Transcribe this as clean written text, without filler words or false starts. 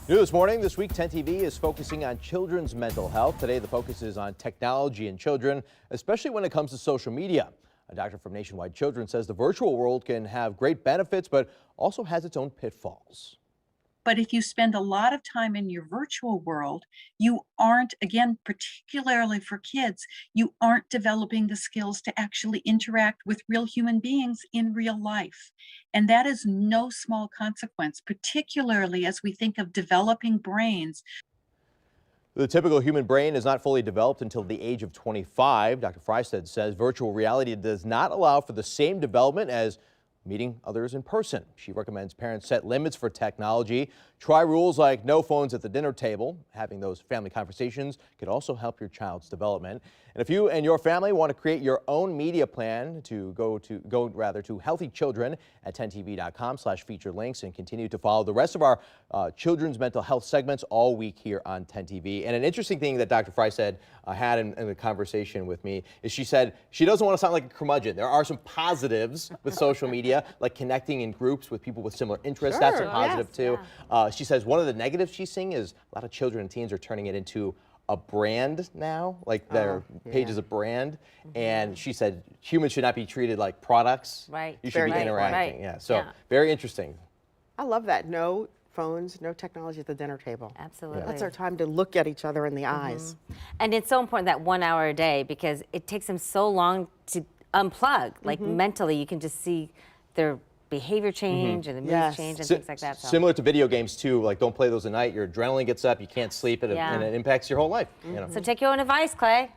New this morning, this week 10 TV is focusing on children's mental health. Today the focus is on technology and children, especially when it comes to social media. A doctor from Nationwide Children says the virtual world can have great benefits, but also has its own pitfalls. But if you spend a lot of time in your virtual world, you aren't, again, particularly for kids, you aren't developing the skills to actually interact with real human beings in real life. And that is no small consequence, particularly as we think of developing brains. The typical human brain is not fully developed until the age of 25. Dr. Freistad says virtual reality does not allow for the same development as meeting others in person. She recommends parents set limits for technology, try rules like no phones at the dinner table. Having those family conversations could also help your child's development. And if you and your family want to create your own media plan, go to Healthy Children at 10tv.com/feature links and continue to follow the rest of our children's mental health segments all week here on 10 TV. And an interesting thing that Dr. Freistad had in the conversation with me is she said she doesn't want to sound like a curmudgeon. There are some positives with social media, like connecting in groups with people with similar interests. That's a positive too. She says one of the negatives she's seeing is a lot of children and teens are turning it into a brand now, like their page is a brand. And she said humans should not be treated like products. Right. You should be interacting. Yeah. So very interesting. I love that. No phones, no technology at the dinner table. Absolutely. That's our time to look at each other in the eyes. And it's so important that 1 hour a day because it takes them so long to unplug. Like mentally, you can just see their behavior change and the moods change and things like that. So. Similar to video games too, like don't play those at night. Your adrenaline gets up, you can't sleep, and it impacts your whole life. You know? So take your own advice, Clay.